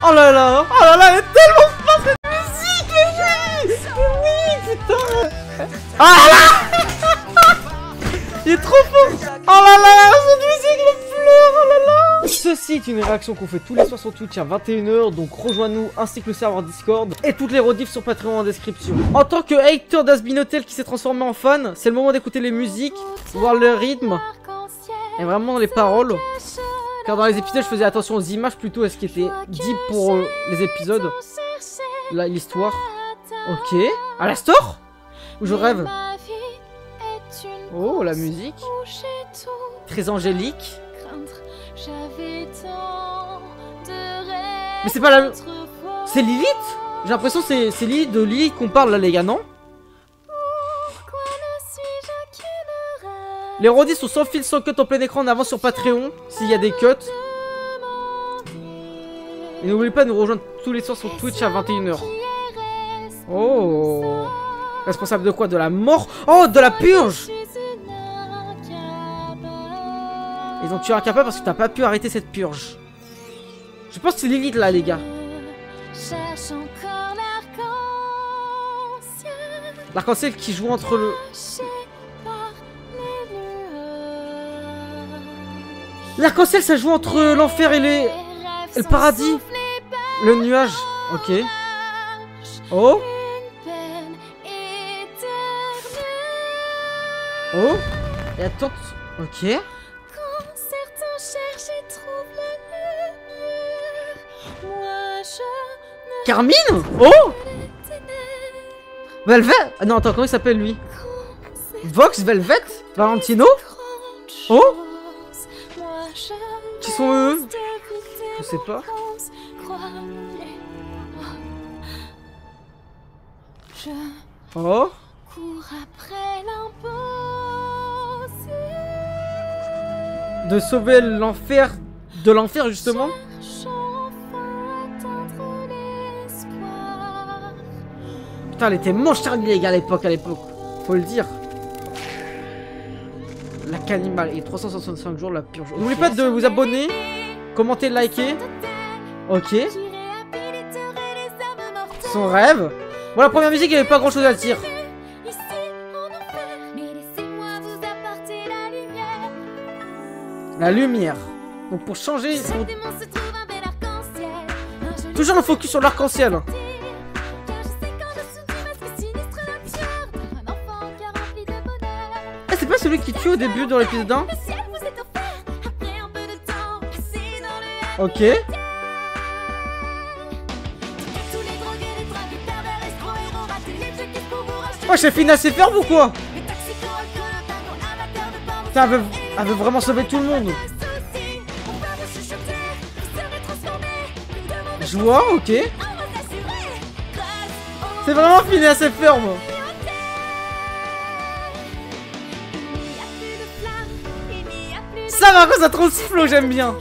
Oh là là, elle est tellement forte cette musique, les chéris. Oui, putain. Ah là. Il est trop fort. Oh là là, cette musique me pleure, oh là là. Ceci est une réaction qu'on fait tous les soirs sur Twitch à 21 h, donc rejoins-nous ainsi que le serveur Discord et toutes les rediffs sur Patreon en description. En tant que hater d'Hasbin Hotel qui s'est transformé en fan, c'est le moment d'écouter les musiques, voir le rythme et vraiment les paroles. Car dans les épisodes, je faisais attention aux images plutôt à ce qui était dit pour les épisodes. Là, l'histoire. Ok. À la store? Où je rêve? Oh, la musique. Très angélique. Mais c'est pas la... C'est Lilith? J'ai l'impression que c'est Lilith de Lilith qu'on parle là, les gars, non? Les rediffs sont sans fil, sans cut en plein écran en avant sur Patreon, s'il y a des cuts. Et n'oubliez pas de nous rejoindre tous les soirs sur Twitch à 21 h. Oh. Responsable de quoi? De la mort? Oh, de la purge. Ils ont tué un capable parce que t'as pas pu arrêter cette purge. Je pense que c'est Lilith là, les gars. L'arc-en-ciel qui joue entre le... L'arc-en-ciel, ça joue entre l'enfer et le paradis. Le nuage. Ok. Oh. Oh. Et attends. Ok. Carmine. Oh. Velvet. Ah non, attends, comment il s'appelle lui? Vox, Velvet, Valentino. Oh. Qui sont eux? Je sais pas. Oh. De sauver l'enfer de l'enfer justement. Putain, elle était moche Charlie les gars à l'époque, faut le dire. La cannibale et 365 jours la purge. N'oubliez pas de vous abonner, commenter, liker. Ok. Son rêve. Bon, la première musique, il n'y avait pas grand chose à dire. La lumière. Donc pour changer, toujours le focus sur l'arc-en-ciel. Ah, c'est pas celui qui tue au début dans l'épisode 1? Ok. Oh, j'ai fini assez ferme ou quoi? Putain, elle veut vraiment sauver tout le monde. Joie, ok. C'est vraiment fini assez ferme. Ça va quand ça transflo, j'aime bien.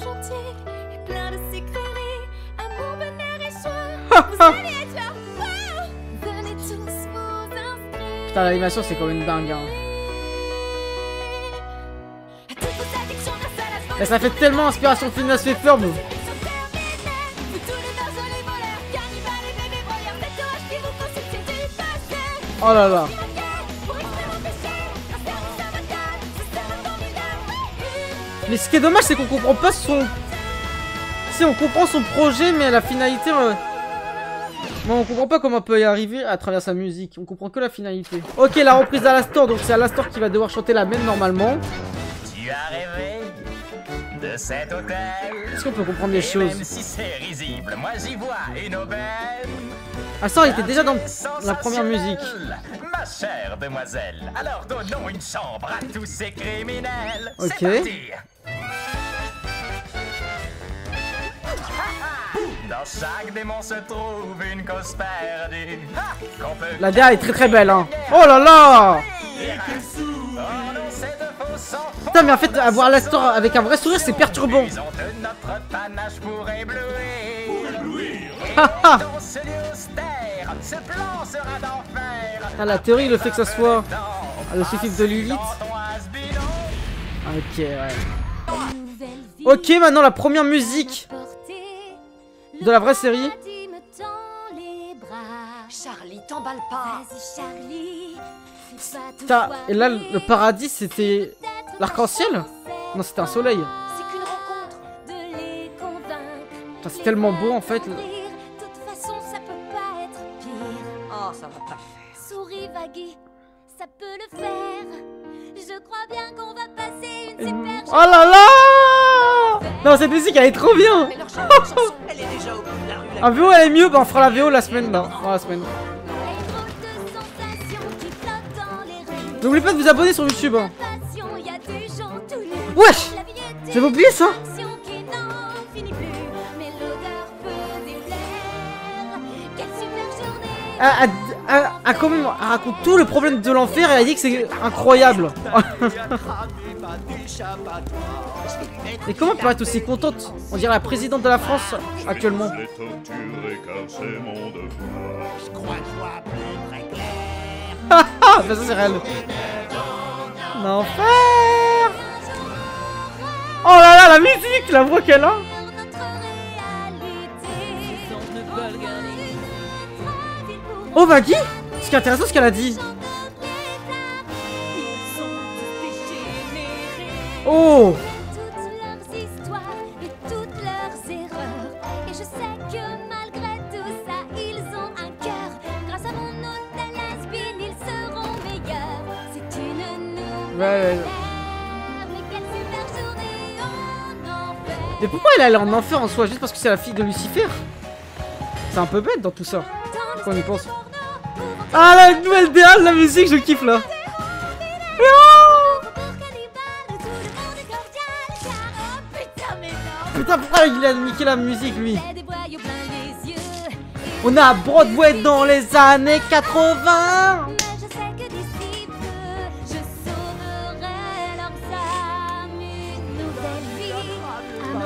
Putain, l'animation c'est quand même dingue hein. Et ça fait tellement inspiration Phineas et Ferb. Oh là là. Mais ce qui est dommage c'est qu'on comprend pas son... Si on comprend son projet mais la finalité... Bon, on comprend pas comment on peut y arriver à travers sa musique. On comprend que la finalité. Ok, la reprise à l'Astor. Donc c'est à l'Astor qui va devoir chanter la même normalement. Tu as rêvé de cet hôtel. Est-ce qu'on peut comprendre les choses? Même si c'est risible, moi j'y vois une aubaine. Ah ça, il était déjà dans la première musique. Ma chère demoiselle, alors donnons une chambre à tous ces criminels. Ok. C'est parti. Dans chaque démon se trouve une cause perdue. La DA est très très belle hein. Oh là là. Putain mais en fait avoir l'Astor avec un vrai sourire c'est perturbant. Haha. Ah, la théorie le fait que ça soit le suffixe de Lilith. Ok ouais. Ok maintenant la première musique. de la vraie série. Charlie, t'emballe pas. Putain, et là, le paradis, c'était l'arc-en-ciel? Non, c'était un soleil. C'est qu'une rencontre de les convaincre. Putain, c'est tellement beau, en fait. De toute façon, ça peut pas être pire. Oh, ça va pas le faire. Souris, Vaggy, ça peut le faire. Je crois bien qu'on va passer une super Oh là là! Non, cette musique, elle est trop bien! Mais leur chanson, elle est déjà au bout de la rue. La VO, elle est mieux, bah on fera la VO la semaine, là. Dans la semaine. N'oubliez pas de vous abonner sur YouTube. Hein. Wesh! J'avais oublié ça! Quand même, elle raconte tout le problème de l'enfer et elle a dit que c'est incroyable. Et comment elle peut être aussi contente? On dirait la présidente de la France actuellement. Ah, bah ça c'est réel. L'enfer. Oh là là, la musique, la voix qu'elle a. Oh Vaggy, ce qui est intéressant, ce qu'elle a dit. Oh. Toutes leurs histoires et toutes leurs erreurs. Et je sais que malgré tout ça, ils ont un cœur. Grâce à mon hôtel à Spin, ils seront meilleurs. C'est une nouvelle ère. Mais quelle super journée en enfer. Mais pourquoi elle est allée en enfer en soi? Juste parce que c'est la fille de Lucifer? C'est un peu bête dans tout ça. Quand on y pense. Ah la nouvelle DA, la musique, je kiffe là. Putain, pourquoi il a niqué la musique lui? On a Broadway dans les années 80.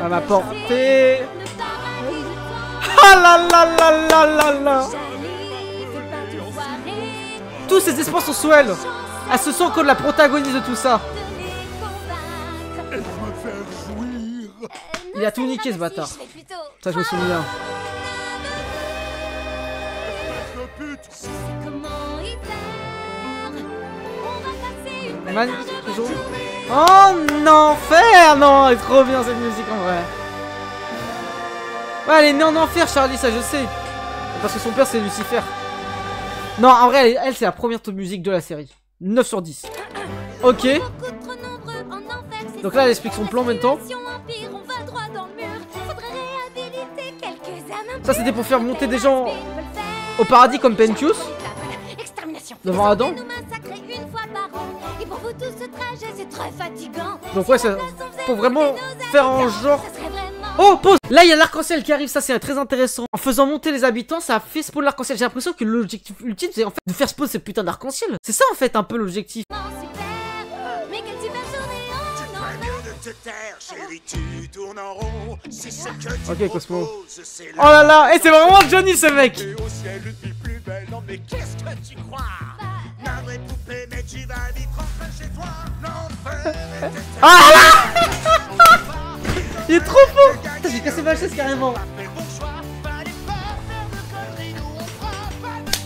À ma portée. Ah la la la la la la. Tous ces espoirs sont sous elle. Elle se sent comme la protagoniste de tout ça. Il a tout niqué ce bâtard. Ça je me souviens. Magnifique toujours. Oh non, enfer. Non, elle est trop bien cette musique en vrai. Ouais, elle est née en enfer, Charlie, ça je sais. Parce que son père c'est Lucifer. Non, en vrai, elle c'est la première top musique de la série. 9 sur 10. Ok. Donc là, elle explique son plan maintenant. Ça, c'était pour faire monter des gens au paradis comme Pentius. Devant Adam. Donc ouais, c'est pour vraiment faire en genre... Oh, pause. Là, il y a l'arc-en-ciel qui arrive, ça c'est très intéressant. En faisant monter les habitants, ça a fait spawn l'arc-en-ciel. J'ai l'impression que l'objectif ultime, c'est en fait de faire spawn ces putains d'arc-en-ciel. C'est ça en fait un peu l'objectif. Ok, Cosmo. Oh là là, et c'est vraiment Johnny ce mec. Ah là. Il est trop fou. J'ai cassé ma chaise carrément.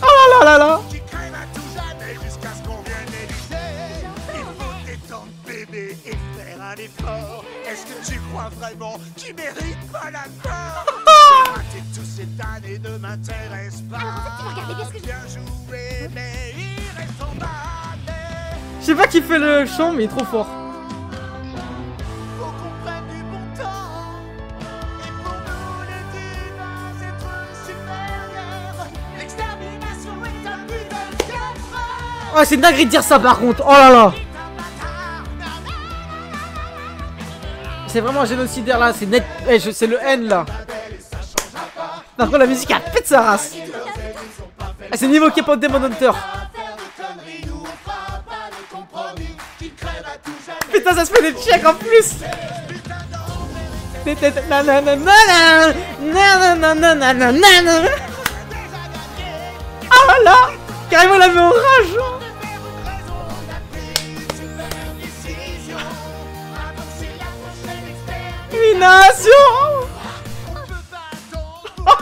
Oh là là là là. Est-ce que tu crois vraiment qu'il mérite pas la mort? J'ai raté toutes ces années, ne m'intéresse pas. Bien joué, mais il reste en bas. Je sais pas qui fait le chant, mais il est trop fort. Faut qu'on prenne du bon temps. Et pour nous les divins, êtres supérieurs, l'extermination est un but de 4 heures. Oh, c'est dingue de dire ça par contre. Oh là là. C'est vraiment un génocidaire là, c'est net. Eh, c'est le N là. Par contre, la musique elle pète sa race. Ah, c'est niveau K-pop Demon Hunter. Putain, ça se fait des checks en plus. Ah là, carrément la met en rage. Nation. Oh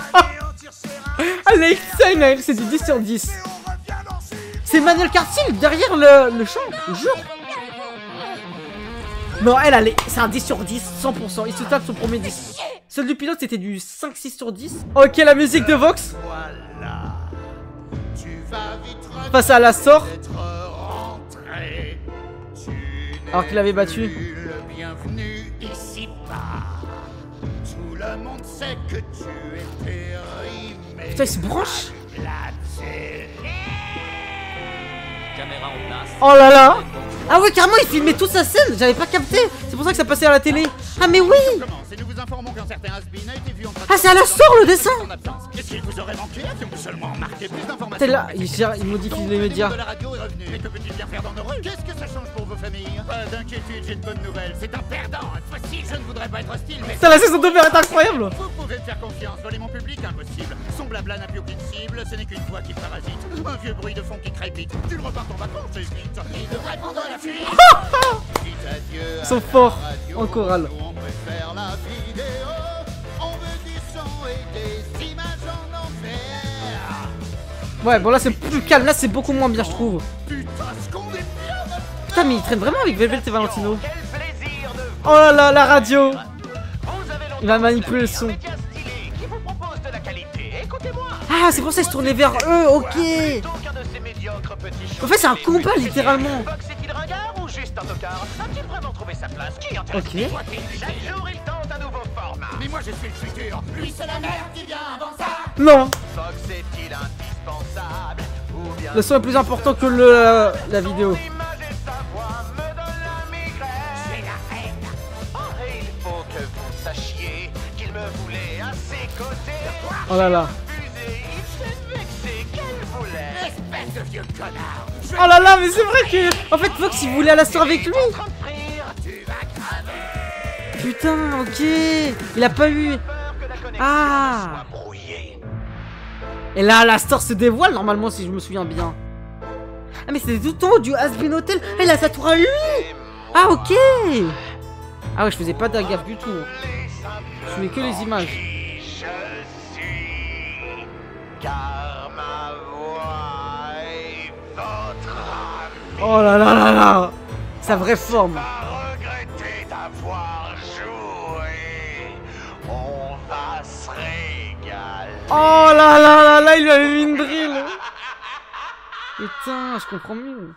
Alexa, c'est du 10 sur 10. C'est Manuel Cartier derrière le chant, je jure. Non, c'est un 10 sur 10, 100%. Il se tape son premier 10. Celui du pilote, c'était du 5-6 sur 10. Ok, la musique de Vox. Voilà. Tu vas vite Face à la sort. rentrer. Alors qu'il avait battu. Le bienvenu ici-bas. Tout le monde sait que tu es périmé. Putain, il se branche. La télé. Caméra en place. Oh là là. Ah ouais, carrément, il filmait toute sa scène. J'avais pas capté. C'est pour ça que ça passait à la télé. Ah mais oui. Commence et nous vous informons qu'un certain has-been a été vu en train de... Ah, c'est à la sort le dessin. en absence. Qu'est-ce qu'il vous aurait manqué? Avions-nous seulement marqué plus d'informations? C'est là, il modifie les médias. De la radio est revenu. Et que peut-il bien faire dans nos rues? Qu'est-ce que ça change pour vos familles? Pas d'inquiétude, j'ai une bonne nouvelle. C'est un perdant. Cette fois-ci, je ne voudrais pas être hostile, mais... Putain, la saison 2 est incroyable. Vous pouvez me faire confiance, voler mon public, impossible. Son blabla n'a plus aucune cible, ce n'est qu'une voix qui parasite. Un vieux bruit de fond qui crépite. Tu le repars en vacances, c'est vite. Il devrait prendre la fuite. Dites adieu à Ils sont la forts radio. en chorale. Nous, on préfère la vidéo. On veut du son et des images en enfer. Ouais, bon là c'est plus calme, là c'est beaucoup moins bien je trouve. Putain, ce qu'on est bien. Putain, mais il traîne vraiment avec Velvet et Valentino. Quel plaisir de Oh là là, la radio. Vous avez longtemps Il va manipuler le son. un média stylé qui vous propose de la qualité. Écoutez-moi. Ah, c'est pour ça qu'il se tournait vers eux, ok. Plutôt qu'un de ces médiocres petits En fait, c'est un shows combat télé. littéralement. Vox est-il ringard ou juste un tocard? A-t-il vraiment trouvé sa place? Qui en Ok. Chaque jour, il tente un nouveau format. Mais moi, je suis le futur. Lui, c'est la merde qui vient avant ça. Non, Fox est-il indispensable ou bien le son est plus important que la vidéo. l'image et sa voix me donnent la migraine? C'est la haine. Oh, et il faut que vous sachiez qu'il me voulait à ses côtés. Oh là là. Abusé, il s'est vexé qu'elle voulait. Espèce de vieux connard. Oh là là, mais c'est vrai que... En fait, Fox, il voulait à la star avec lui. En train de frire. Tu vas crever. Putain, ok. Il a pas eu... Peur que la connexion Ah. soit brouillée. Et là, la star se dévoile normalement, si je me souviens bien. Ah, mais c'était tout en haut du Has-Been Hotel. Ah, il a sa tour à lui. Ah, ok. Ah ouais, je faisais pas de gaffe du tout. Je faisais que les images. Qui je suis, car ma voix est votre ami. Oh là là là là. Sa vraie forme. Pas regretter d'avoir joué. On va se régaler. Oh là là là là, il lui avait mis une drill. Putain, je comprends mieux.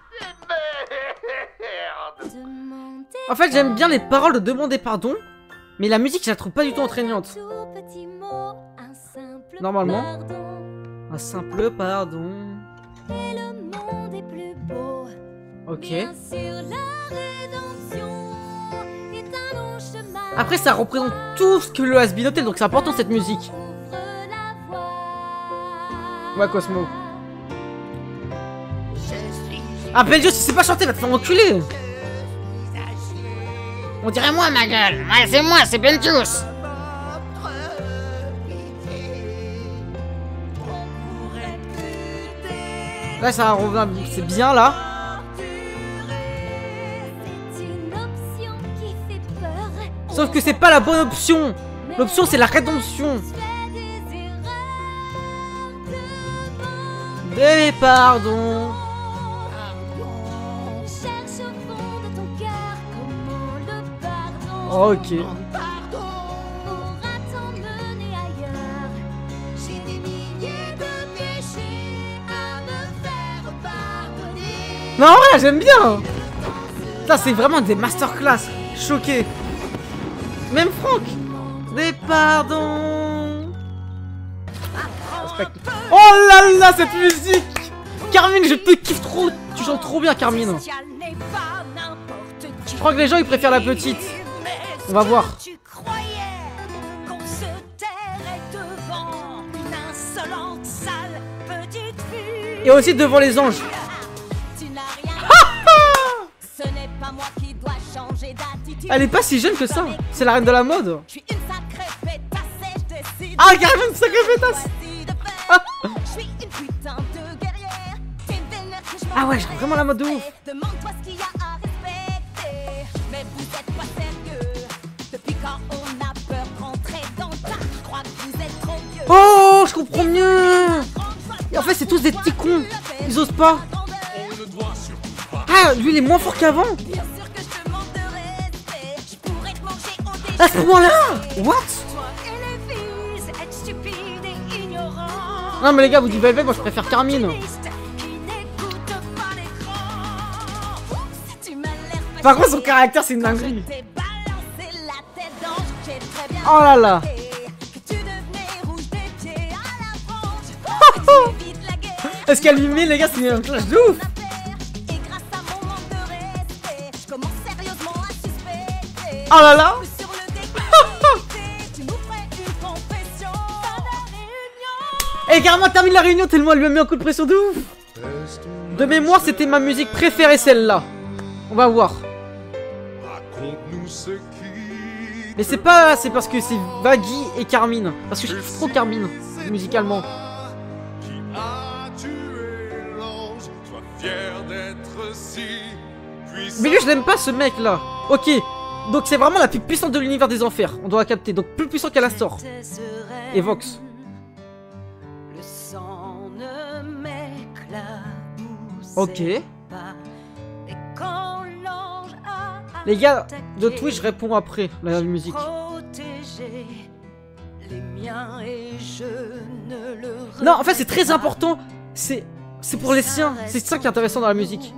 Merde. Demandez En fait, j'aime bien les paroles de Demander pardon, mais la musique, je la trouve pas du tout entraînante. tout petit mot, un simple Normalement. pardon. Un simple pardon. Et le monde est plus beau. Ok. Bien sûr, la rédemption est un long chemin. Après, ça représente tout ce que le Has-Been Hotel, donc c'est important cette musique. Ouvre la voie. Ouais, Cosmo. Ah, Belgios, il sait pas chanter, va te faire enculer. On dirait moi, ma gueule. Ouais, c'est moi, c'est Belgios. Là, ça revient, c'est bien là. C'est une option qui fait peur. Sauf que c'est pas la bonne option. L'option, c'est la rédemption. Fais des erreurs, Des pardons. cherche au fond de ton cœur comment le pardon Ok. pourra t'emmener ailleurs. J'ai des milliers de péchés à me faire pardonner. Non, voilà, j'aime bien. Ça, c'est vraiment des masterclass. Choqué. Même Franck. Des pardons. Respecte. Oh là là, cette musique. Carmine, je te kiffe trop. Tu chantes trop bien, Carmine. Je crois que les gens, ils préfèrent la petite. On va voir. Tu croyais qu'on se tairait devant une insolente sale petite fille. Et aussi devant les anges. Tu n'as rien. Ce n'est pas moi qui dois changer d'attitude. Elle est pas si jeune que ça. C'est la reine de la mode. Je suis une sacrée pétasse et je décide. Ah, carrément une sacrée pétasse. Choisis de faire. Ah. Je suis une putain de guerrière. T'es vénère que je m'en Ah ouais, j'ai vraiment la mode de ouf. Demande-toi ce qu'il y a à respecter. Mais vous êtes pas sérieux. Depuis quand on a peur de rentrer dans le tas? Je crois que vous êtes trop vieux. Oh, je comprends mieux. Et en fait, c'est tous des petits cons. Ils osent pas. Ah, lui, il est moins fort qu'avant. À ce moment-là. What? Non, mais les gars, vous dites Velvet, moi je préfère Carmine. Par contre, son caractère, c'est une dinguerie. Oh là là. Est-ce qu'elle lui met, les gars, c'est un clash de ouf. Oh là là. Et carrément, termine la réunion tellement elle lui a mis un coup de pression de ouf. De mémoire, c'était ma musique préférée, celle-là. On va voir. Mais c'est pas... C'est parce que c'est Vaggy et Carmine. Parce que je kiffe trop Carmine, musicalement. Mais lui, je l'aime pas, ce mec-là. Ok. Donc c'est vraiment la plus puissante de l'univers des enfers. On doit la capter. Donc plus puissant qu'Alastor. Et Vox. Ok. Les gars de Twitch répondent après la musique. Non, en fait c'est très important. C'est pour les siens. C'est ça qui est intéressant dans la musique.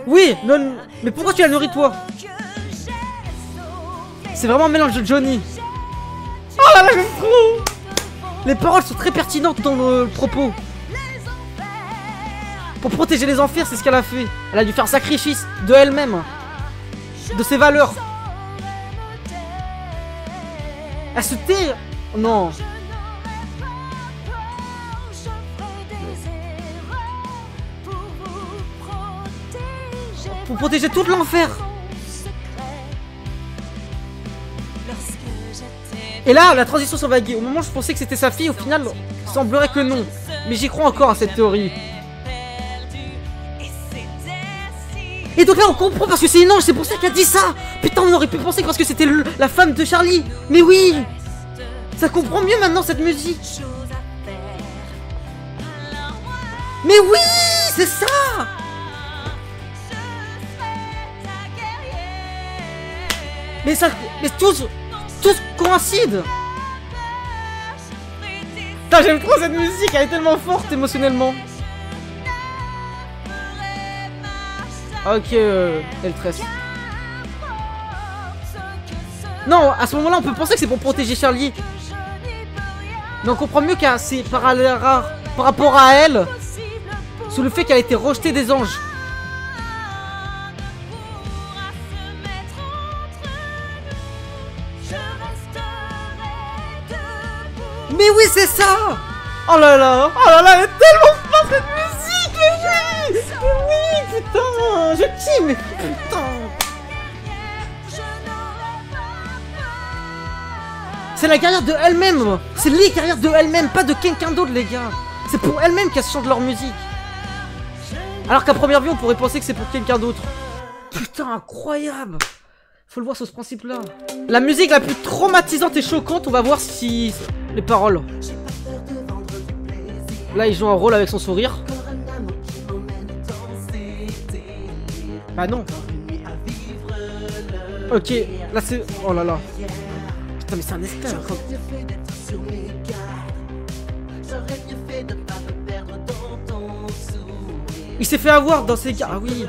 Oui, non, mais pourquoi tu la nourris toi? C'est vraiment un mélange de Johnny. Oh là là, j'aime trop. Les paroles sont très pertinentes dans le propos. Pour protéger les enfers, c'est ce qu'elle a fait. Elle a dû faire sacrifice de elle-même, de ses valeurs. Elle se tait. Non. Pour protéger tout l'enfer. Et là, la transition sur Vaggy. Au moment où je pensais que c'était sa fille, au final, il semblerait que non. Mais j'y crois encore à cette théorie. Et donc là, on comprend parce que c'est une ange, c'est pour ça qu'elle a dit ça. Putain, on aurait pu penser que parce que c'était la femme de Charlie. Mais oui, ça comprend mieux maintenant cette musique. Mais oui, c'est ça. Mais ça, mais tous coïncident. Putain, j'aime trop cette musique, elle est tellement forte émotionnellement. Ok, L13. Non, à ce moment-là, on peut penser que c'est pour protéger Charlie. Mais on comprend mieux que c'est par rapport à elle, sous le fait qu'elle a été rejetée des anges. Mais oui, c'est ça. Oh là là, elle est tellement forte cette musique, les gars. Oui, putain, je kiffe, mais putain. C'est la carrière de elle-même. C'est les carrières de elle-même, pas de quelqu'un d'autre, les gars. C'est pour elle-même qu'elles chantent leur musique. Alors qu'à première vue, on pourrait penser que c'est pour quelqu'un d'autre. Putain, incroyable. Faut le voir sur ce principe-là. La musique la plus traumatisante et choquante, on va voir si... les paroles. Là, il joue un rôle avec son sourire. Bah non. Ok, là c'est... Oh là là. Putain, mais c'est un esclave. Il s'est fait avoir dans ses gars. Ah oui.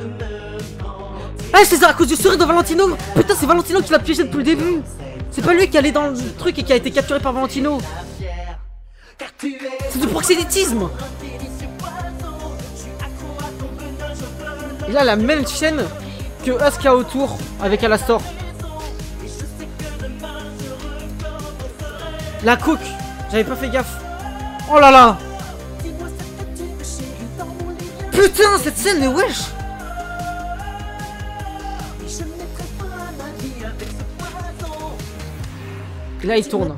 Ah, c'est ça, à cause du sourire de Valentino. Putain, c'est Valentino qui l'a piégé depuis le début. C'est pas lui qui allait dans le truc et qui a été capturé par Valentino. C'est du proxénétisme. Et là, la même chaîne que Husk a autour avec Alastor. La coque. J'avais pas fait gaffe. Oh là là. Putain, cette scène, mais wesh. Et là, il tourne.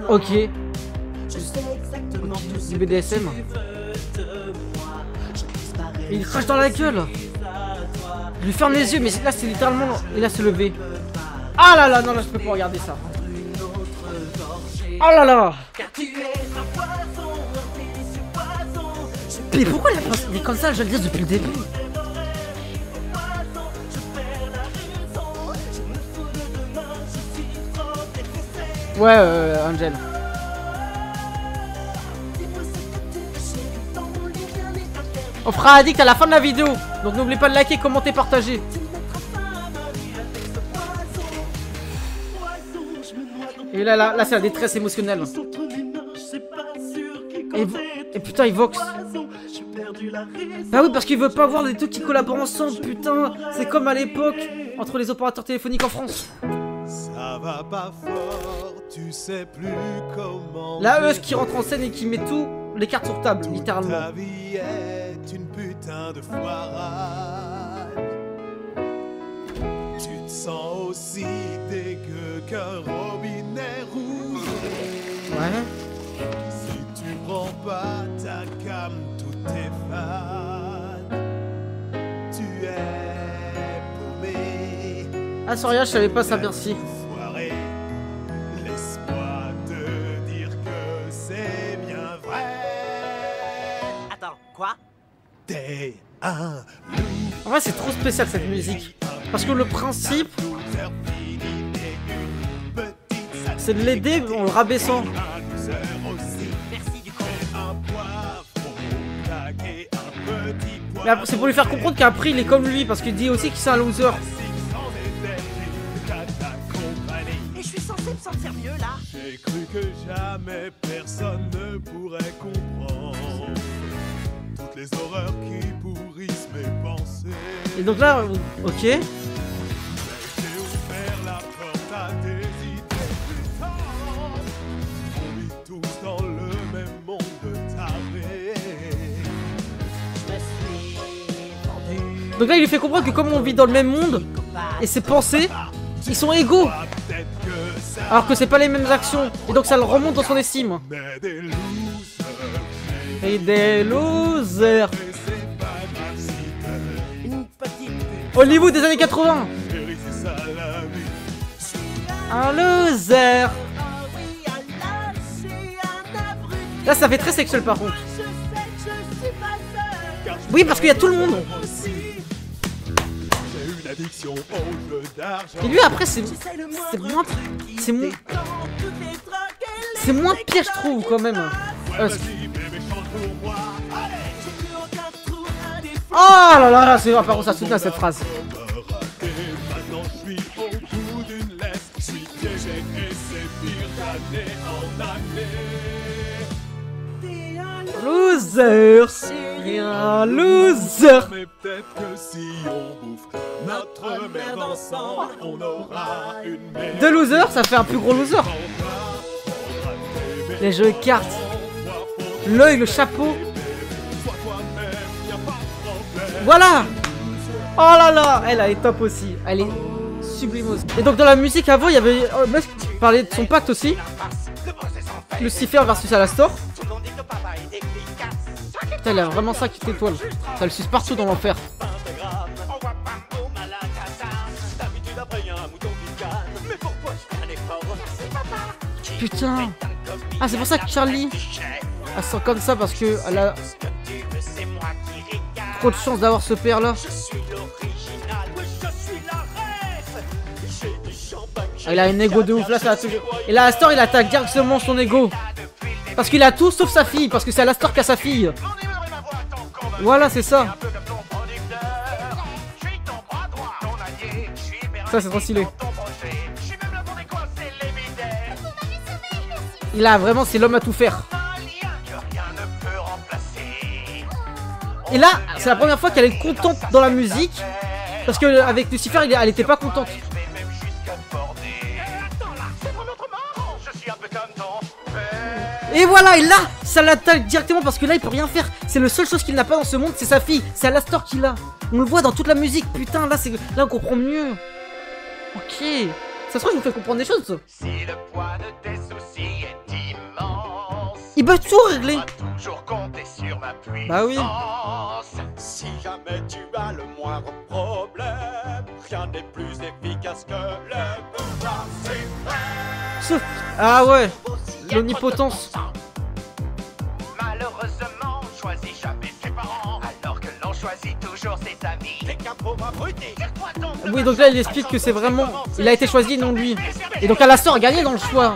Ok. Du BDSM. Il crache dans la gueule. Je lui ferme les yeux, mais là c'est littéralement... Il va se lever. Ah là là, non là je peux pas regarder ça. Oh là là. Mais pourquoi il a pas... Mais comme ça, je le dis depuis le début. Ouais, Angel. On fera addict à la fin de la vidéo. Donc n'oubliez pas de liker, commenter, partager. Et là c'est la détresse émotionnelle. Et putain, il vox. Bah oui, parce qu'il veut pas voir les deux qui collaborent ensemble, putain. C'est comme à l'époque, entre les opérateurs téléphoniques en France. Ça va pas fort, tu sais plus comment. Là, Eus qui rentre en scène et qui met tout les cartes sur table, littéralement. Ta vie est une putain de foirade. Tu te sens aussi dégueu qu'un robinet rouge. Ouais. Si tu prends pas ta cam, tout est fade. Tu es paumé. Ah, sorry, je savais pas ça, merci. Foiré. Laisse-moi te dire que c'est bien vrai. Attends, quoi? T'es un En vrai, c'est trop spécial cette musique. Parce que le principe, c'est de l'aider en le rabaissant. Mais c'est pour lui faire comprendre qu'après il est comme lui, parce qu'il dit aussi qu'il c'est un loser. Et je suis censé me sentir mieux là? J'ai cru que jamais personne ne pourrait comprendre toutes les horreurs qui pourrissent mes pensées. Et donc là, ok. J'ai ouvert la porte à tes idées, putain. On vit tous dans le même monde taré. Donc là, il lui fait comprendre que comme on vit dans le même monde, et ses pensées, ils sont égaux. Peut-être que ça Alors que c'est pas les mêmes actions. Et donc ça le remonte dans son estime. met des losers. Et des losers. Mais c'est pas grave si t'es Une petite pute. Hollywood des années 80. chérie, c'est ça la vie. Un loser. Là, ça fait très sexuel par contre. Oui, parce qu'il y a tout le monde. J'ai une addiction au jeu d'argent. Et lui, après, c'est moins... C'est moins pire, je trouve, quand même. Oh là là là, c'est... Par contre, ça soutient cette phrase. Maintenant je suis au bout d'une laisse. Je suis piégé et c'est pire d'année en année. Loser. Et un loser. Mais peut-être que si on bouffe notre merde ensemble, on aura une meilleure. Deux losers, ça fait un plus gros loser. Les jeux de cartes. L'œil, le chapeau. Voilà. Oh là là. Elle est top aussi. Elle est sublimose. Et donc dans la musique avant, il y avait... Meuf qui parlait de son pacte aussi. Lucifer versus Alastor. Putain, il a vraiment ça qui t'étoile. Ça le suce partout dans l'enfer. Putain. Ah, c'est pour ça que Charlie, elle sent comme ça, parce que elle a trop de chance d'avoir ce père là. Ah, il a un ego de ouf là, ça a tout... Et là, Alastor, il attaque directement son ego. Parce qu'il a tout sauf sa fille, parce que c'est Alastor qui a sa fille. Voilà, c'est ça. Ça, c'est trop stylé. Il a vraiment, c'est l'homme à tout faire. Et là, c'est la première fois qu'elle est contente dans la musique. Parce que avec Lucifer, elle était pas contente. Et voilà, et là, ça l'attaque directement parce que là, il peut rien faire. C'est la seule chose qu'il n'a pas dans ce monde, c'est sa fille. C'est Alastor qui l'a. On le voit dans toute la musique. Putain, là, là, on comprend mieux. Ok. Ça se trouve, je vous fais comprendre des choses. Si le poids de tes soucis est immense, Il peut tout régler. toujours compter sur ma puissance. Bah oui. Si jamais tu as le moindre problème, rien n'est plus efficace que le pouvoir suprême. Sauf... Ah ouais, l'omnipotence. Malheureusement, on choisit jamais ses parents, alors que l'on choisit toujours ses amis. T'es qu'un pauvre abruti. Tire-toi donc de Oui, donc là il explique que c'est vraiment... Il a été choisi, non lui. Et donc elle a sort gagné dans le choix.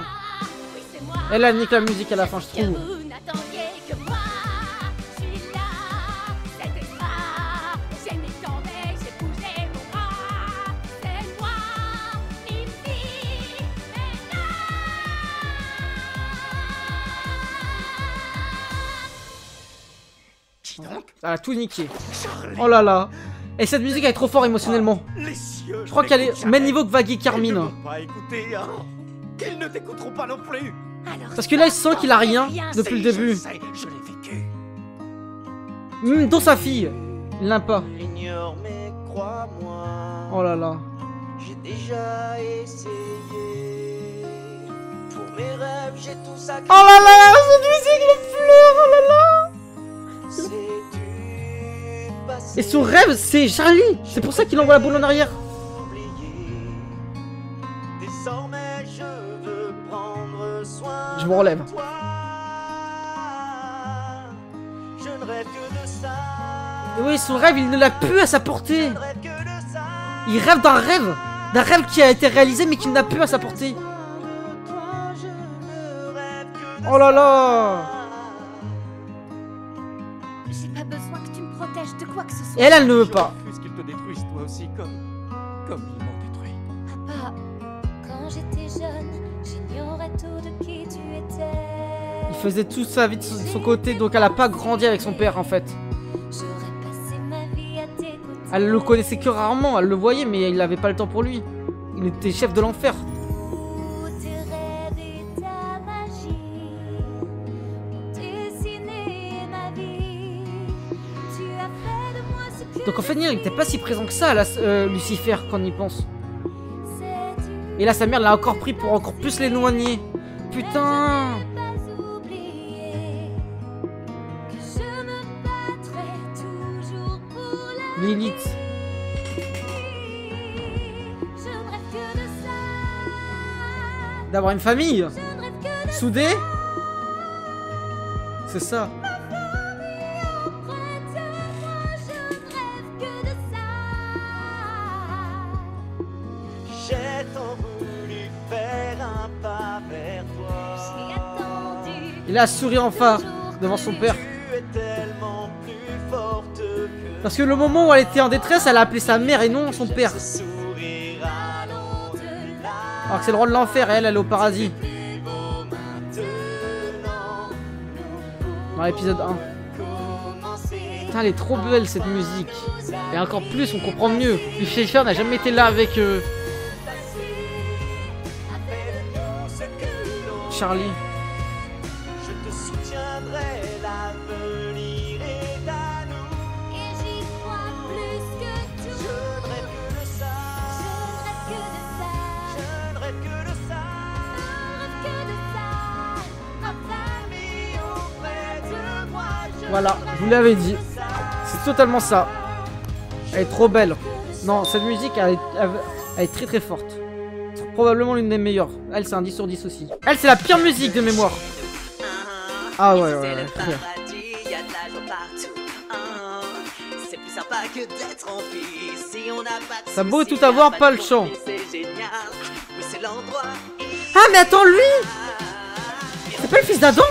Oui, c'est moi. Elle a nique la musique à la fin, je Que trouve. vous n'attendiez que moi. Je suis là, c'était moi. J'ai mis tombé, j'ai bougé mon bras. C'est moi, Mimi, Elle a tout niqué. Oh là là. Et cette musique elle est trop fort émotionnellement. Les cieux, Je crois qu'elle est au même niveau que Vaggy Carmine. Ils ne vont pas écouter, hein. Qu'ils ne t'écouteront pas non plus. Alors, Parce que là il sent qu'il a rien depuis le début. Je sais, je l'ai vécu. Dont sa fille. Il l'a pas. Ignore mais crois-moi. Oh là là. J'ai déjà essayé. Pour mes rêves, j'ai tout sacrifié. Oh là là, cette musique le pleure, oh là là. C'est du passé. Et son rêve c'est Charlie. C'est pour ça qu'il envoie la boule en arrière. Oublié. Désormais, je veux prendre soin. Je me relève. de toi. Je ne rêve que de ça. Et oui, son rêve il ne l'a plus à sa portée. Je ne rêve que de ça. Il rêve d'un rêve. D'un rêve qui a été réalisé mais qui n'a plus à sa portée. Je ne rêve que de Oh là là. j'ai pas besoin que tu me protèges de quoi que ce Et soit. elle ne veut pas. refuse qu'ils te détruisent toi aussi comme ils m'ont détruit. Papa, quand j'étais jeune, j'ignorais tout de qui tu étais. Il faisait toute sa vie de son côté, donc elle a pas grandi avec son père en fait. J'aurais passé ma vie à tes côtés. Elle le connaissait que rarement, elle le voyait mais il avait pas le temps pour lui. Il était chef de l'enfer. Tous tes rêves et ta magie ont dessiné ma vie. Tu as fait de moi ce que Donc en fait il était pas si présent que ça là, Lucifer quand on y pense. c'est du Et là sa mère l'a encore pris pour encore plus l'éloigner. Putain. pas oublier que je me battrai toujours pour la Lilith. vie. Je ne rêve que de ça. D'avoir une famille Je ne rêve que de soudée. C'est ça. près de moi. Je ne rêve que de ça. J'ai tant voulu faire un pas vers toi. J'ai attendu. Il a souri enfin devant son père. Tu es tellement plus forte que Parce que le moment où elle était en détresse, elle a appelé sa mère et non son père. ce sourire à l'au-delà. Alors que c'est le roi de l'enfer et elle est au paradis. Plus beau maintenant. Dans l'épisode 1. Commencer. Putain, elle est trop belle cette musique. Et encore plus, on comprend mieux. Lucifer n'a jamais été là avec Appelle-nous ce que l'on Charlie. Je te soutiendrai, l'avenir est à nous. Et j'y crois plus que Je tout. ne rêve que de ça. Je ne rêve que de ça. Je ne rêve que de ça. Je ne rêve que de ça. Ma famille Auprès de moi, je Voilà, je vous l'avais dit. C'est totalement ça. Elle est trop belle. Non, cette musique, elle est très très forte. C'est probablement l'une des meilleures. Elle, c'est un 10 sur 10 aussi. Elle, c'est la pire musique de mémoire. Ah ouais, ouais, ouais, très bien. Y a de la joie partout. C'est plus sympa que d'être en vie. Si on n'a pas de Ça a beau soucis, tout avoir, y a pas le de chant. conflit, C'est génial. Oui, c'est l'endroit. Ah, mais attends, lui c'est pas le fils d'Adam?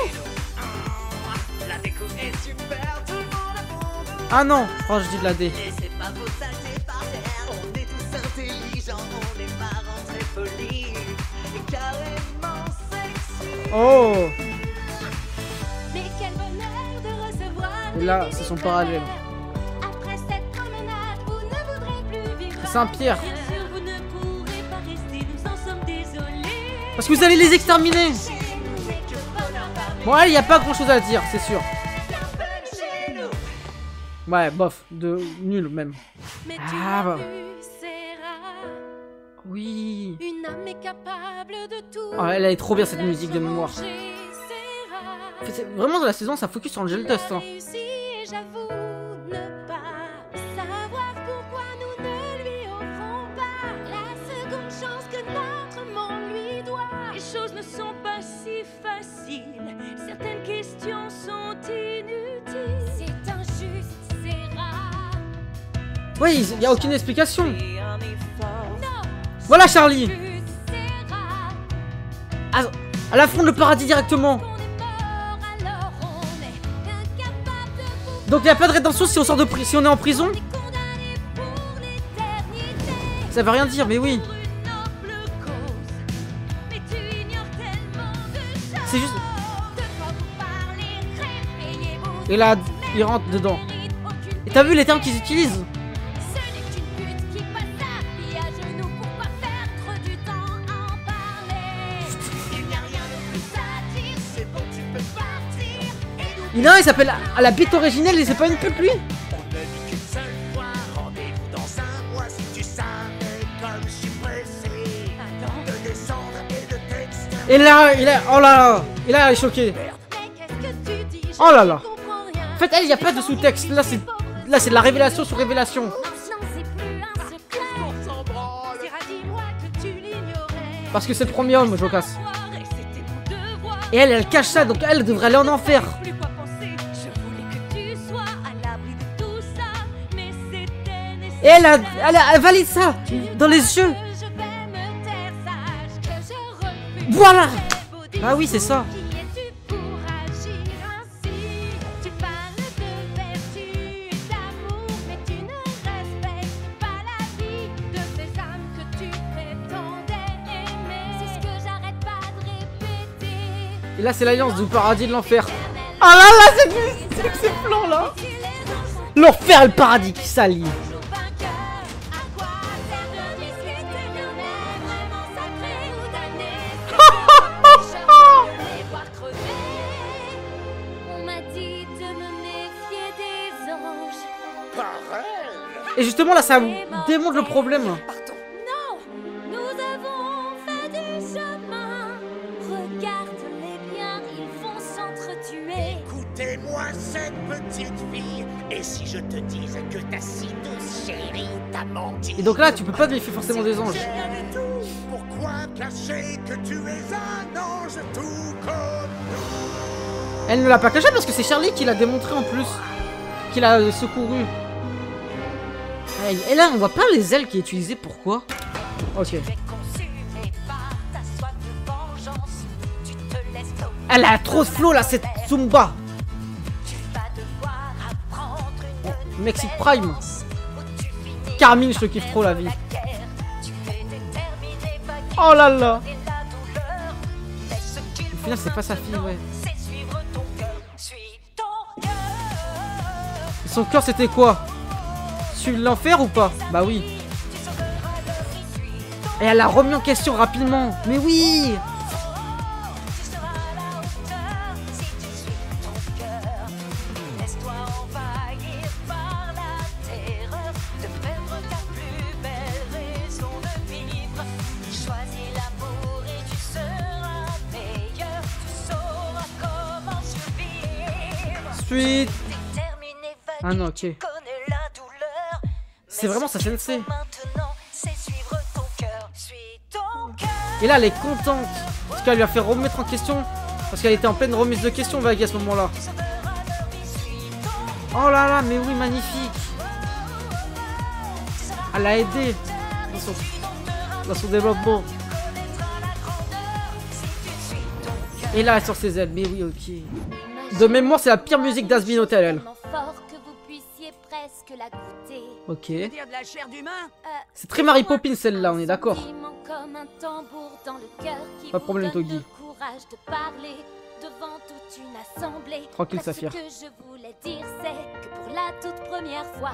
La déco est super. Tout le monde a bon. Ah non, oh, je dis de la D. Et c'est pas beau saleté par terre. On est tous intelligents. On est parents très polis. Et carrément sexy. Oh. Mais quel bonheur de recevoir. Et là, des c'est son visites parallèle. claires. Après cette promenade, vous ne voudrez plus vivre. Saint-Pierre. Bien sûr, vous ne pourrez pas rester. Nous en sommes désolés. Parce que vous allez les exterminer. Chez nous, mais que bonheur parmi Bon, allez, y a pas grand chose à dire, c'est sûr. bienvenue chez nous. Ouais, bof, de nul même. Mais tu Ah, as bah. vu, c'est rare. Oui. Une âme est capable de tout. Oh, elle est trop bien cette musique de mémoire. Manger, c'est rare. En fait, c'est vraiment dans la saison, ça focus sur Angel Dust. Hein. Réussir j'avoue ne pas savoir pourquoi nous ne lui offrons pas la seconde chance que notre monde lui doit. Les choses ne sont pas si faciles, certaines questions sont inutiles. C'est injuste, c'est rare. Oui, il y a aucune explication. Et un effort. Non, Voilà Charlie. juste, c'est rare. À la fin le paradis directement. On est mort, alors on est incapable de vous. Donc il n'y a pas de rédemption si on sort de si on est en prison. On est condamné pour l'éternité. Ça veut rien dire, mais oui. Pour une noble cause. Mais tu ignores tellement de choses. C'est juste. De quoi vous parlez, réveillez-vous. Et là, il rentre dedans. Mérite aucune Et t'as vu les termes qu'ils utilisent? Ce n'est qu'une pute qui passe sa vie à genoux pour pas perdre du temps à en parler. Il n'y a rien de plus Ça tire, c'est bon, tu peux partir. et nous Il y en a un, il s'appelle à la bite originelle et c'est pas une pute lui. on ne vit qu'une seule fois. Rendez-vous dans un mois si tu savais comme je suis pressé de descendre et de t'exterminer. Et là, il est. Oh là là. Et là, elle est choquée. Mais qu'est-ce que tu dis? Oh là là. Je comprends rien. En fait, elle, il n'y a pas de sous-texte. Là, c'est de la révélation sur révélation. Non, c'est plus un secret. On s'en branle. Dira, dis-moi que tu l'ignorais. Parce que c'est le premier homme, Jokas. Et c'était mon devoir. Et elle cache ça, donc elle devrait aller en enfer. Plus quoi penser. Je voulais que tu sois à l'abri de tout ça. Mais c'était nécessaire. Et elle valide ça dans les yeux. Je vais me taire, sache que je refuse. Voilà. Les beaux Ah oui, c'est ça. Qui es-tu pour agir ainsi? Tu parles de vertu et d'amour, mais tu ne respectes pas la vie de ces âmes que tu prétendais aimer. C'est ce que j'arrête pas de répéter. Et là, c'est l'alliance du paradis et de l'enfer. Ah là là, c'est musique, ces plans là. Si les anges sont L'enfer et le paradis qui s'allient. toujours vainqueurs, à quoi sert de discuter d'un air vraiment sacré ou damné? C'est comme les voir crever. On m'a dit de me méfier des anges. Et justement, là, ça démontre le problème. Non, nous avons fait du chemin. Regarde-les bien, ils vont s'entretuer. Écoutez-moi cette petite fille. Et si je te disais que ta si douce chérie t'a menti? Et donc là, tu peux pas te méfier forcément des anges. C'est rien du tout. Pourquoi cacher que tu es un ange tout comme nous? Elle ne l'a pas caché parce que c'est Charlie qui l'a démontré en plus. Qui l'a secouru. Et là, on voit pas les ailes qui est utilisées. Pourquoi? Ok. Tu es consumé par ta soif de vengeance. Tu te laisses tomber. Elle a trop de flow là, cette Zumba. Tu vas devoir apprendre une Mexic nouvelle Prime. danse où tu finis Carmine, je te kiffe trop la vie. la guerre. Tu es déterminé, va Oh là là. quitter la douleur. Mais ce qu'il Au final, c'est pas sa fille, maintenant, ouais. c'est suivre ton cœur. Suis ton cœur. Et son cœur, c'était quoi? Celui de l'enfer ou pas? Bah oui. Tu sauveras le vie, suis ton Et elle l'a remis en question rapidement. Mais oui. Tu seras à la hauteur si tu suis ton cœur. Laisse-toi envahir par la terreur de perdre ta plus belle raison de vivre. Choisis l'amour et tu seras meilleur. Tu sauras comment survivre. Suite. Déterminé, va Ah non, ok. tu connais la douleur. C'est vraiment sa sensei. Maintenant, c'est suivre ton cœur. Suis ton cœur. Et là, elle est contente. Parce qu'elle lui a fait remettre en question. Parce qu'elle était en pleine remise de question, Vague, à ce moment-là. Tu sauveras leur vie, suis ton Oh là là, mais oui, magnifique. Elle l'a aidé dans son développement. Et là, elle sort ses ailes. Mais oui, ok. De mémoire, c'est la pire musique d'Azmin Hotel, elle. Tellement fort que vous puissiez presque la goûter. Ok. Dire de la chair d'humain? C'est très Mary Poppins, celle-là, on est d'accord. Sentiment comme un tambour dans le cœur qui Pas de problème, vous donne Togi. le courage de parler devant toute une assemblée. Tranquille, Car Saphir. Ce que je voulais dire, c'est que pour la toute première fois,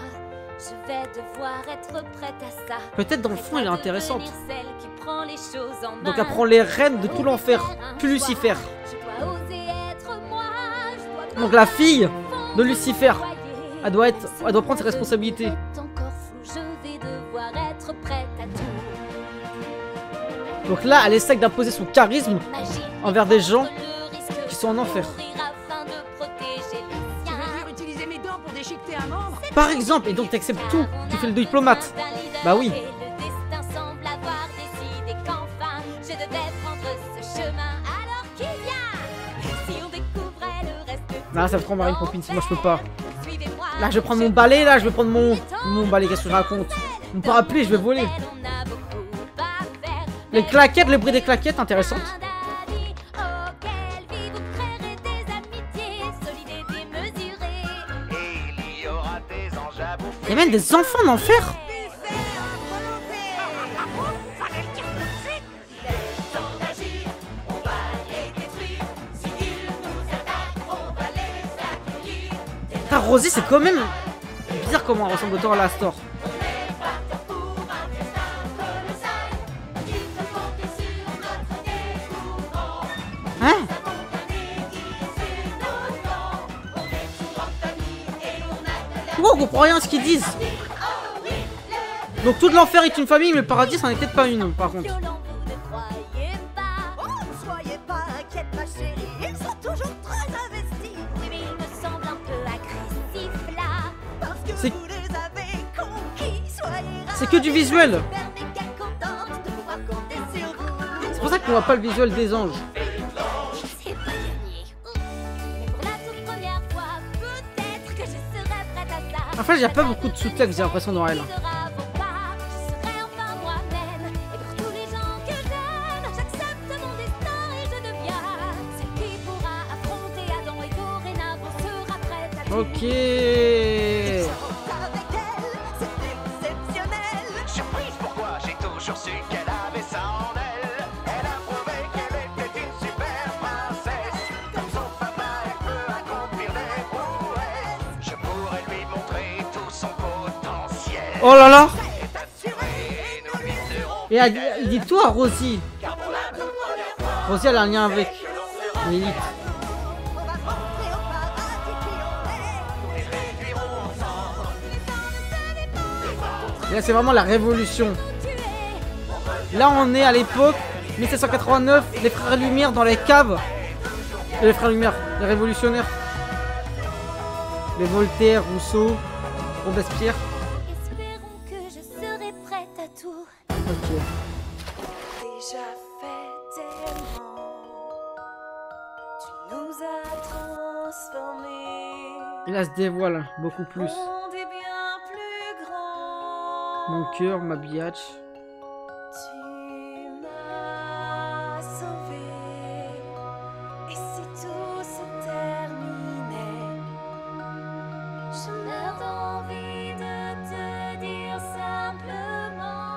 je vais devoir être prête à ça. Peut-être dans le fond, elle est intéressante. Devenir celle qui prend les choses en main. Donc elle prend les rênes de tout l'enfer. Puis Lucifer. Je dois oser être moi, je dois Donc la fille pas de Lucifer. voyer. Elle doit prendre ses responsabilités. C'est encore flou, je vais devoir être prête à tout. Donc là, elle essaie d'imposer son charisme Magie, envers des gens le risque qui sont en enfer. de mourir afin de protéger les Tu siens. veux dire utiliser mes dents pour Par exemple, et donc t'acceptes tout. Tu fais le diplomate. Bah oui. Le destin semble avoir décidé qu'enfin je devais prendre ce chemin. Alors qui vient? Si on découvrait le reste de Là, ça me prend Marine Poppins, moi je peux pas. suivez-moi. Là, je vais prendre mon balai, là, je vais prendre mon balai, qu'est-ce que je raconte? Mon parapluie, je vais voler. On a beaucoup à faire. Les claquettes, le bruit des claquettes, intéressante. Auquel vie vous créerez des amitiés solides et démesurées. Et il y aura des anges à bouffer. Il y a même des enfants d'enfer. Ah, Rosie, c'est quand même bizarre comment elle ressemble autant à la Store. Hein? Pourquoi on comprend rien à ce qu'ils disent? Donc tout de l'enfer est une famille, mais le paradis c'en est peut-être pas une par contre. Violent, vous ne croyez pas. Oh, ne soyez pas inquiète, ma chérie, ils sont toujours très investis. Oui, mais il me semble un peu agressif là. Parce que C'est- vous les avez conquis, soyez C'est que du visuel. super méga contente de pouvoir compter sur vous. C'est pour ça qu'on voit pas le visuel des anges. C'est pas gagné. Mais pour la toute première fois, peut-être que je serai prête à ça. En fait, il y a pas beaucoup de sous-texte, j'ai l'impression dans elle. Je serai enfin moi-même. Et pour tous les gens que j'aime, j'accepte mon destin et je deviens celle qui pourra affronter Adam et dorénavant sera prête à tout. Ok. Avec elle, c'est exceptionnel. Surprise, pourquoi j'ai toujours su qu'elle avait ça en elle. Elle a prouvé qu'elle était une super princesse. Comme son papa, elle peut accomplir des prouesses. Je pourrais lui montrer tout son potentiel. Oh là là. Et nous lui serons Et il dit tout à Rosie. Rosie, elle a un lien avec Lilith. On va rentrer au paradis qui on est. Et là, c'est vraiment la révolution. Là, on est à l'époque 1789, les frères Lumière dans les caves. Et les frères Lumière, les révolutionnaires. Les Voltaire, Rousseau, Robespierre. Espérons que je serai prête à tout. Ok. Déjà fait tellement, tu nous as transformés. Et là, se dévoile beaucoup plus. Le monde est bien plus grand. Mon cœur, ma biatch. Tu m'as sauvé. Et si tout se terminait, je meurs d'envie de te dire simplement.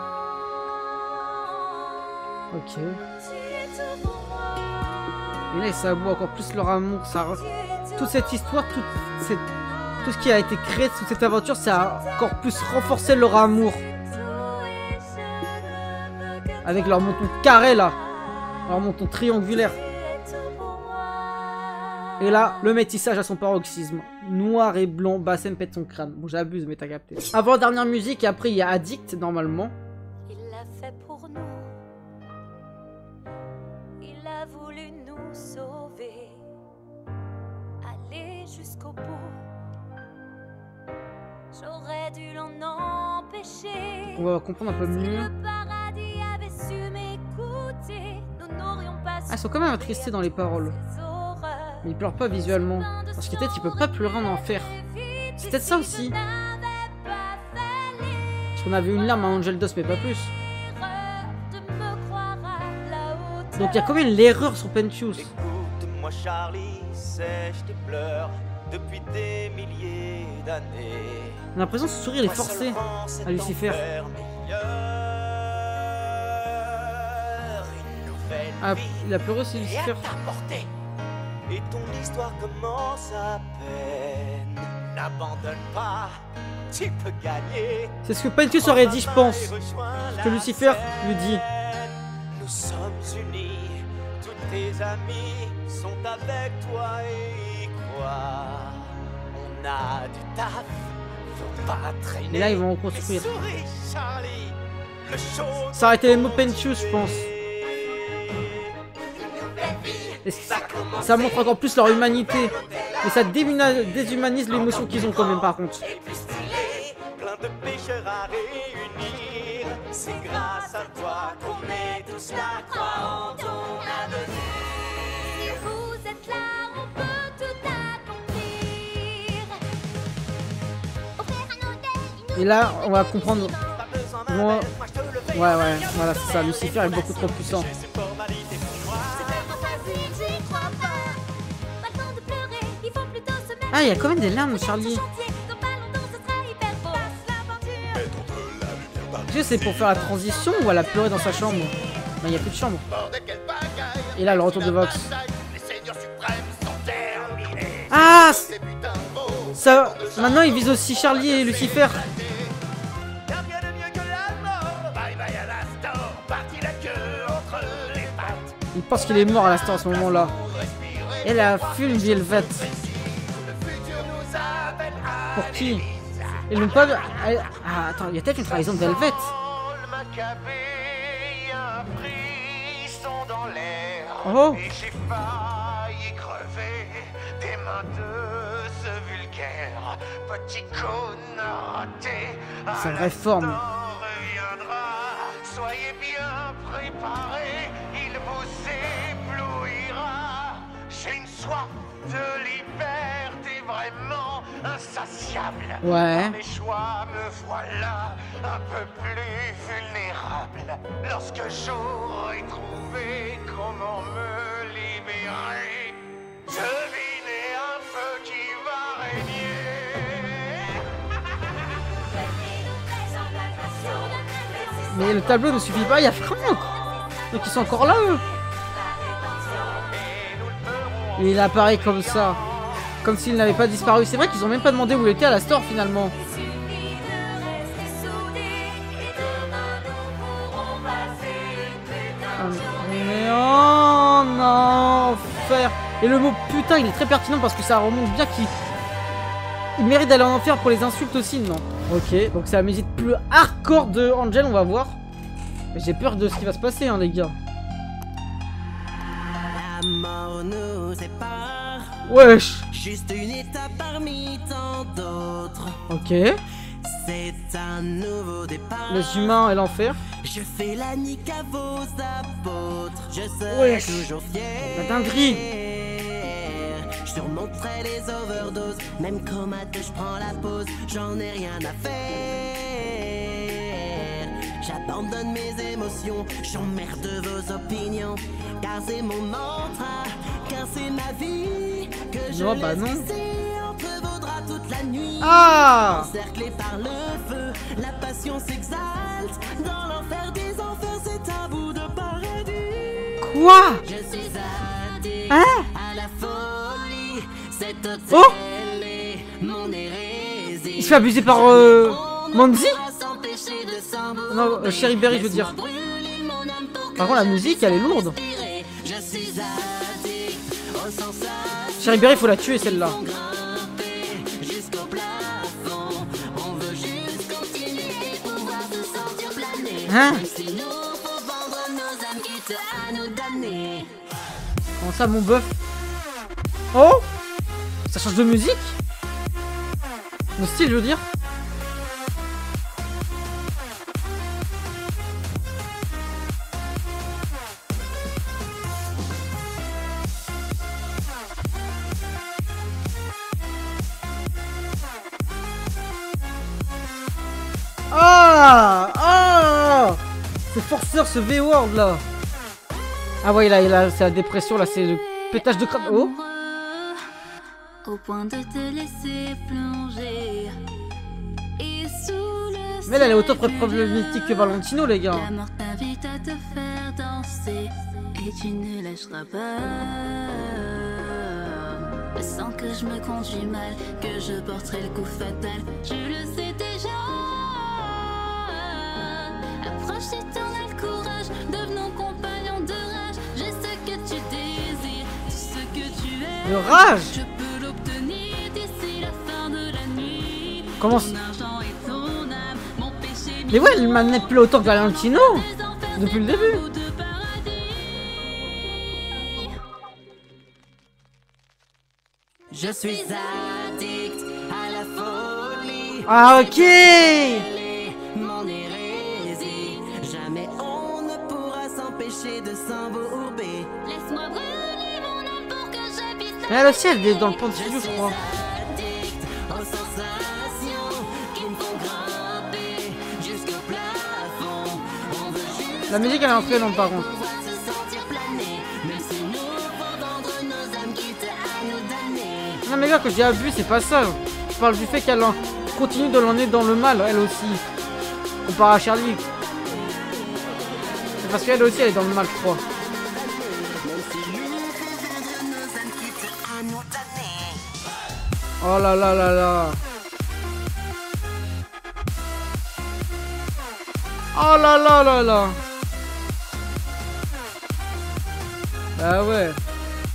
Ok. Tu es tout pour moi. Et là, ça aboie encore plus leur amour. Ça... Tu es tout Toute cette histoire, tout ce qui a été créé, toute cette aventure, ça a encore plus renforcé leur amour. Avec leur menton carré là. Leur menton triangulaire. Et là, le métissage à son paroxysme. Noir et blanc, Bassem pète son crâne. Bon, j'abuse, mais t'as capté. Avant dernière musique, et après il y a Addict, normalement. Il l'a fait pour nous. Il a voulu nous sauver. Aller jusqu'au bout. J'aurais dû l'en empêcher. On va comprendre un peu Si mieux. le paradis avait su m'écouter, nous n'aurions pas Ah, ils sont quand même attristés dans les paroles. Mais ils pleurent pas visuellement. Parce que peut-être il peut pas pleurer en enfer. C'est peut-être ça aussi. Parce qu'on avait une larme à Angel Dust, mais pas plus. Donc il y a quand même l'erreur sur Pentious. Écoute-moi Charlie, sèche tes pleurs depuis des milliers d'années. On a l'impression que ce sourire est forcé à Lucifer. Ah, il a pleuré aussi Lucifer. Et ton histoire commence à peine. N'abandonne pas, tu peux gagner. C'est ce que Pentious aurait dit, je pense. Ce que Lucifer lui dit. Nous sommes unis, tous tes amis sont avec toi et quoi. On a du taf, faut pas traîner. Et là, ils vont reconstruire. Souris, Charlie, le show Ça aurait été les mots Pentious, je pense. Et ça montre encore plus leur humanité. Mais ça déshumanise l'émotion qu'ils ont quand même, par contre. cœurs à réunir. C'est grâce à toi qu'on est tous là, crois en ton avenir. Si vous êtes là, on peut tout accomplir. Offrir un hôtel, Et là, on va comprendre. Pas besoin d'un Moi- verre, moi je te le fais. Ouais, voilà, c'est ça. Lucifer est beaucoup trop puissant. J'ai ces formalités pour moi. c'est tellement facile, j'y crois pas. Pas le temps de pleurer, il faut plutôt se mettre. Ah, il y a quand même des larmes, Charlie. Chantier, dans pas longtemps, ce sera hyper beau. Passe l'aventure. Tu sais, c'est pour faire la transition ou elle a pleuré dans sa chambre? Non, il n'y a plus de chambre. Bordel, quelle bagaille. Et là, le retour de Vox. Les seigneurs suprêmes sont terminés. Ah, Ces putains de veaux. ça. Maintenant, il vise aussi Charlie et Lucifer. Y'a rien de mieux que la mort. Bye bye à l'instant. Parti la queue entre les pattes. Il pense qu'il est mort à l'instant à ce moment-là. Et la fume Velvet. Le futur nous appelle à Pour qui? Ils l'ont pas. Ah, attends, il y a peut-être une trahison de Velvet. Le Maccabée, un frisson dans l'air. Oh. Et j'ai failli crever des mains de ce vulgaire petit connard raté. Sa vraie forme. L'instant reviendra. Soyez bien préparés, il vous éblouira. J'ai une soif de liberté vraiment insatiable. Ouais. Par mes choix, me voilà un peu plus vulnérable. Lorsque j'aurai trouvé comment me libérer, devinez un peu qui va régner. Mais le tableau ne suffit pas, il y a Franck. Donc ils sont encore là, eux. Et il apparaît comme ça. Comme s'il n'avait pas disparu. C'est vrai qu'ils ont même pas demandé où il était à la store finalement. Mais oh non, enfer. Et le mot putain, il est très pertinent parce que ça remonte bien qu'il mérite d'aller en enfer pour les insultes aussi, non? Ok, donc c'est la musique plus hardcore de Angel, on va voir. J'ai peur de ce qui va se passer, hein, les gars. La mort nous sépare, Wesh. juste une étape parmi tant d'autres. Ok. C'est un nouveau départ. Les humains et l'enfer. Je fais la nique à vos apôtres. Je serai Wesh. toujours fier. La dinguerie. Je surmonterai les overdoses. Même comateux, je prends la pause. J'en ai rien à faire. J'abandonne mes émotions. J'emmerde vos opinions. Car c'est mon mantra. Car c'est ma vie. Que je Non, bah laisse non. glisser entre vos draps toute la nuit. Ah. Encerclé par le feu, la passion s'exalte. Dans l'enfer des enfers, c'est un bout de paradis. Quoi? Je suis addict Hein? à la folie. Cet hôtel Oh. est mon hérésie. Il se fait abuser par On ne Manzi? pourra s'empêcher de s'embrouiller. Non, Cherry Berry, je veux dire. Laisse-moi brûler mon âme pour Par que contre, la je musique, elle est puisse lourde. respirer. Je suis addict aux sensations. Cherry Berry, faut la tuer celle-là. Grimper jusqu'au plafond. On veut juste continuer et pouvoir se sentir planer. Hein? Même s'il nous faut vendre nos âmes quitte à nous damner. Comment ça, mon bœuf? Oh. Ça change de musique? De style, je veux dire. Ah! Ah! C'est forceur ce V-Word là! Ah ouais, là c'est la dépression, là c'est le pétage de crâne. Oh! Au point de te laisser plonger. Et sous le Mais là, elle est autant ciel problématique que Valentino, les gars. La mort t'invite à te faire danser. Et tu ne lâcheras pas. Sans que je me conduis mal, que je porterai le coup fatal. Tu le sais déjà. Approche et t'en as le courage. Devenons compagnons de rage. J'ai ce que tu désires, tout ce que tu es. De rage! Je peux l'obtenir d'ici la fin de la nuit. Comment Ton argent et ton âme, mon péché. Mais ouais, elle manipule autant que Valentino! Des enfers, Depuis le des début. bouts de paradis. Je suis addict à la folie. Ah, ok! embourbé. Laisse-moi brûler mon âme pour que je puisse Mais elle aussi, elle est dans le plan de studio, je crois. Addict aux sensations qui me font grimper jusqu'au plafond. On veut juste La musique, elle est en très longue, par contre. pouvoir se sentir planer, même si nous faut vendre nos âmes quitte à nous damner. Non mais gars, quand je dis abus, c'est pas ça. Je parle du fait qu'elle continue de l'emmener dans le mal, elle aussi. Comparé à Charlie. C'est parce qu'elle aussi, elle est dans le mal, je crois. Oh là là là là. Oh là là là là. Bah ouais.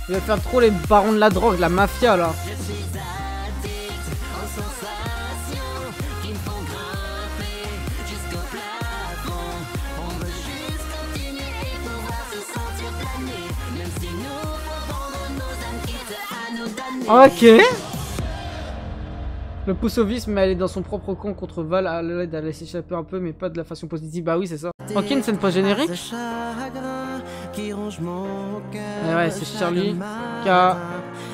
Il va faire trop les barons de la drogue, la mafia là. Je suis addict aux sensations qui me font grimper jusqu'au plafond. On veut juste continuer et pouvoir se sentir planer, même si nous faut vendre nos âmes quitte à nous damner. Ok. Le pousse au vice, mais elle est dans son propre camp contre Val. Elle l'aide à laisser échapper un peu, mais pas de la façon positive. Bah oui, c'est ça. Ok, une scène pas générique. Qui ronge mon cœur. Et ouais, c'est Charlie qui a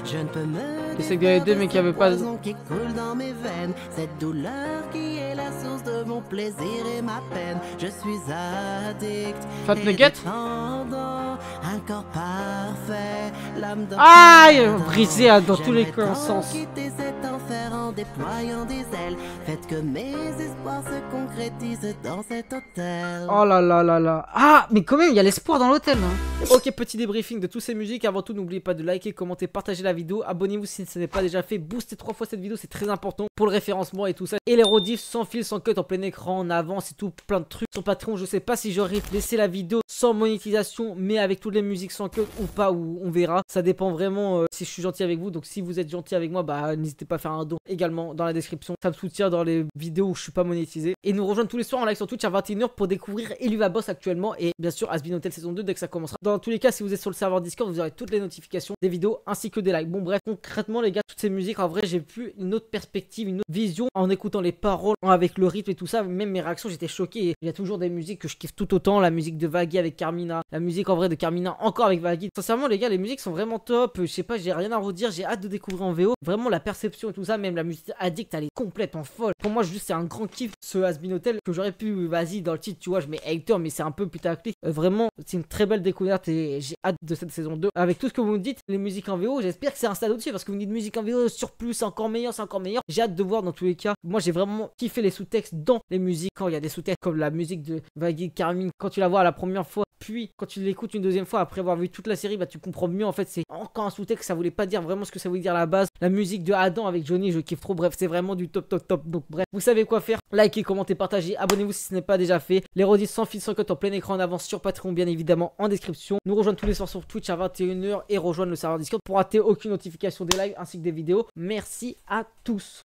Je ne peux me essayé de l'aider, mais qui avait pas. poison qui coule dans mes veines, cette douleur qui est la source de mon plaisir et ma peine. Je suis addict. Fat et Nugget. dépendant, un corps parfait, l'âme dans Aïe, brisé dans tous les J'aimerais sens. tant quitter cet enfer en déployant des ailes. Faites que mes espoirs se concrétisent dans cet hôtel. Oh là là là là. Ah, mais quand même, il y a l'espoir dans l'hôtel. Hein. Ok, petit débriefing de toutes ces musiques. Avant tout, n'oubliez pas de liker, commenter, partager la vidéo. Abonnez-vous si ce n'est pas déjà fait. Boostez 3 fois cette vidéo, c'est très important pour le référencement et tout ça. Et les rediffs sans fil, sans cut, en plein écran, en avance et tout, plein de trucs. Sur Patreon, je sais pas si j'aurais laissé la vidéo sans monétisation, mais avec toutes les musiques sans cut ou pas, ou on verra. Ça dépend vraiment si je suis gentil avec vous. Donc si vous êtes gentil avec moi, bah n'hésitez pas à faire un don également dans la description. Ça me soutient dans les vidéos où je suis pas monétisé. Et nous rejoindre tous les soirs en live sur Twitch à 21h pour découvrir Eluva Boss actuellement. Et bien sûr Has Been Hotel saison 2 dès que ça commencera. Dans tous les cas, si vous êtes sur le serveur Discord, vous aurez toutes les notifications des vidéos ainsi que des likes. Bon bref, concrètement les gars, toutes ces musiques, en vrai j'ai vu une autre perspective, une autre vision en écoutant les paroles, avec le rythme et tout ça. Même mes réactions, j'étais choqué. Il y a toujours des musiques que je kiffe tout autant. La musique de Vaggy avec Carmina, la musique en vrai de Carmina encore avec Vaggy. Sincèrement les gars, les musiques sont vraiment top. Je sais pas, j'ai rien à redire, j'ai hâte de découvrir en VO. Vraiment la perception et tout ça, même la musique Addict, elle est complètement folle. Pour moi juste c'est un grand kiff ce Has Been Hotel que j'aurais pu, vas-y dans le titre tu vois, je mets hater mais c'est un peu putaclic. Vraiment c'est une très belle découverte et j'ai hâte de cette saison 2. Avec tout ce que vous me dites, les musiques en VO, j'espère que c'est un stade au-dessus parce que vous me dites musique en VO surplus, c'est encore meilleur, c'est encore meilleur. J'ai hâte de voir dans tous les cas. Moi j'ai vraiment kiffé les sous-textes dans les musiques, quand il y a des sous-textes comme la musique de Vaggy, Carmine, quand tu la vois la première fois, puis quand tu l'écoutes une deuxième fois après avoir vu toute la série, bah tu comprends mieux en fait, c'est encore un sous-texte, ça voulait pas dire vraiment ce que ça voulait dire à la base. La musique de Adam avec Johnny, je kiffe trop, bref, c'est vraiment du top top top. Donc bref, vous savez quoi faire, likez, commentez, partagez, abonnez-vous si ce n'est pas déjà fait. Les rediffs sans fil, sans cut en plein écran en avance sur Patreon bien évidemment en description. Nous rejoindre tous les soirs sur Twitch à 21h et rejoindre le serveur Discord pour rater aucune notification des lives ainsi que des vidéos. Merci à tous.